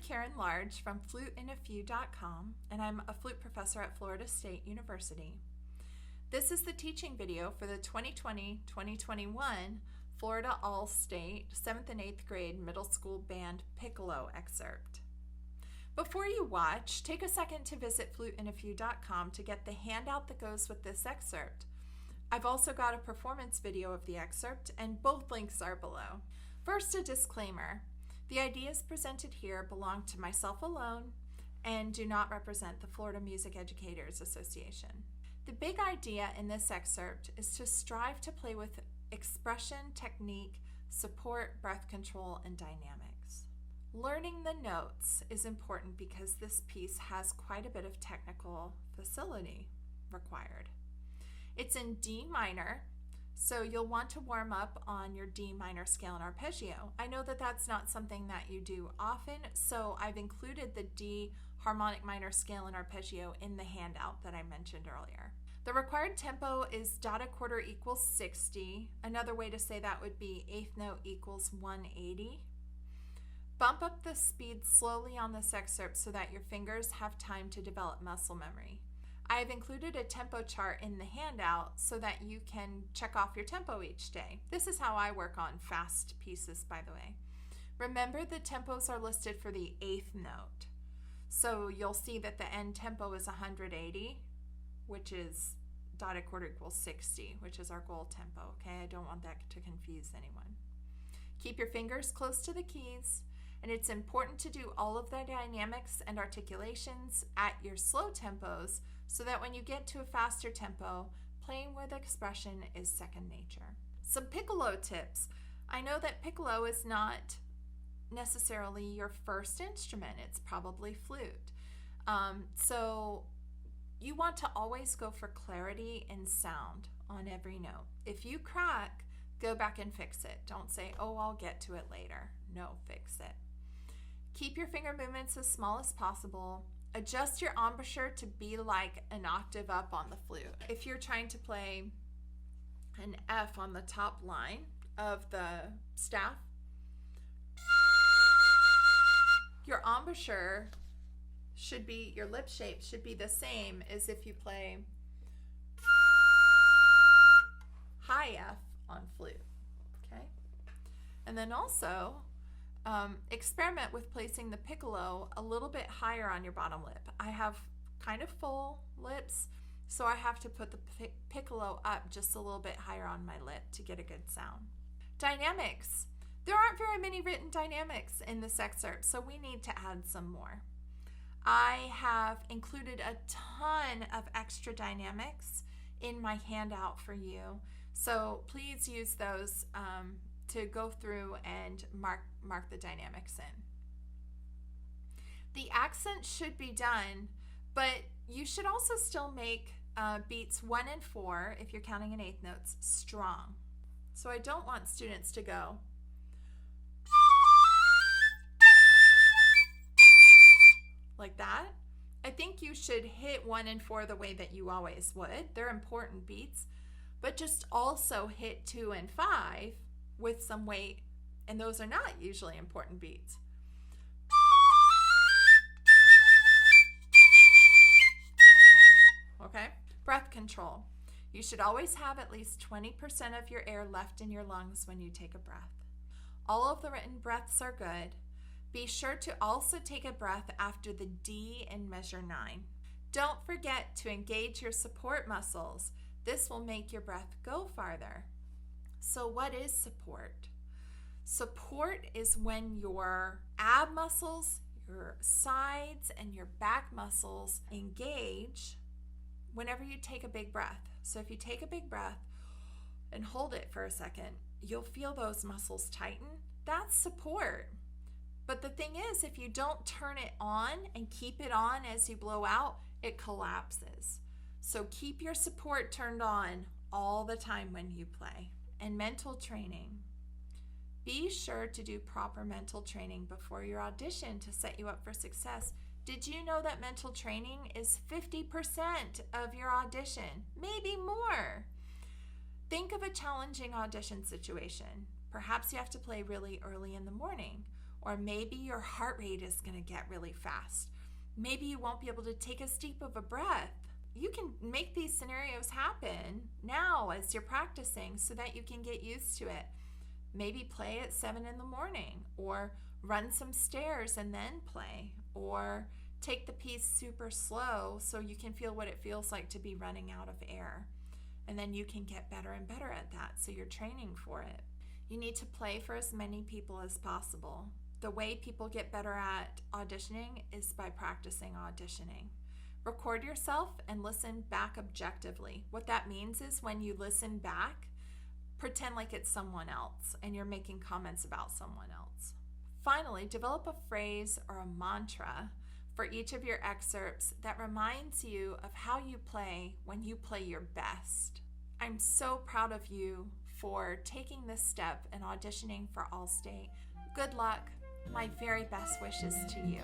Karen Large from FluteInAFew.com, and I'm a flute professor at Florida State University. This is the teaching video for the 2020-2021 Florida All-State 7th and 8th grade middle school band Piccolo excerpt. Before you watch, take a second to visit FluteInAFew.com to get the handout that goes with this excerpt. I've also got a performance video of the excerpt, and both links are below. First, a disclaimer. The ideas presented here belong to myself alone and do not represent the Florida Music Educators Association. The big idea in this excerpt is to strive to play with expression, technique, support, breath control, and dynamics. Learning the notes is important because this piece has quite a bit of technical facility required. It's in D minor, so you'll want to warm up on your D minor scale and arpeggio. I know that that's not something that you do often, so I've included the D harmonic minor scale and arpeggio in the handout that I mentioned earlier. The required tempo is dotted quarter equals 60. Another way to say that would be eighth note equals 180. Bump up the speed slowly on this excerpt so that your fingers have time to develop muscle memory. I have included a tempo chart in the handout so that you can check off your tempo each day. This is how I work on fast pieces, by the way. Remember, the tempos are listed for the eighth note. So you'll see that the end tempo is 180, which is dotted quarter equals 60, which is our goal tempo, okay? I don't want that to confuse anyone. Keep your fingers close to the keys, and it's important to do all of the dynamics and articulations at your slow tempos so that when you get to a faster tempo, playing with expression is second nature. Some piccolo tips. I know that piccolo is not necessarily your first instrument. It's probably flute. So you want to always go for clarity and sound on every note. If you crack, go back and fix it. Don't say, oh, I'll get to it later. No, fix it. Keep your finger movements as small as possible. Adjust your embouchure to be like an octave up on the flute. If you're trying to play an F on the top line of the staff, your embouchure should be, your lip shape should be the same as if you play high F on flute, okay? And then also, experiment with placing the piccolo a little bit higher on your bottom lip. I have kind of full lips, so I have to put the piccolo up just a little bit higher on my lip to get a good sound. Dynamics. There aren't very many written dynamics in this excerpt, so we need to add some more. I have included a ton of extra dynamics in my handout for you, so please use those to go through and mark the dynamics in. The accent should be done, but you should also still make beats 1 and 4, if you're counting in eighth notes, strong. So I don't want students to go like that. I think you should hit 1 and 4 the way that you always would. They're important beats, but just also hit 2 and 5 with some weight, and those are not usually important beats. Okay? Breath control. You should always have at least 20% of your air left in your lungs when you take a breath. All of the written breaths are good. Be sure to also take a breath after the D in measure 9. Don't forget to engage your support muscles. This will make your breath go farther. So what is support? Support is when your ab muscles, your sides, and your back muscles engage whenever you take a big breath. So if you take a big breath and hold it for a second, you'll feel those muscles tighten. That's support. But the thing is, if you don't turn it on and keep it on as you blow out, it collapses. So keep your support turned on all the time when you play. And mental training. Be sure to do proper mental training before your audition to set you up for success. Did you know that mental training is 50% of your audition? Maybe more. Think of a challenging audition situation. Perhaps you have to play really early in the morning, Or maybe your heart rate is going to get really fast. Maybe you won't be able to take as deep of a breath. You can make these scenarios happen now as you're practicing so that you can get used to it. Maybe play at 7 in the morning, or run some stairs and then play, or take the piece super slow so you can feel what it feels like to be running out of air. And then you can get better and better at that, so you're training for it. You need to play for as many people as possible. The way people get better at auditioning is by practicing auditioning. Record yourself and listen back objectively. What that means is when you listen back, pretend like it's someone else and you're making comments about someone else. Finally, develop a phrase or a mantra for each of your excerpts that reminds you of how you play when you play your best. I'm so proud of you for taking this step and auditioning for Allstate. Good luck. My very best wishes to you.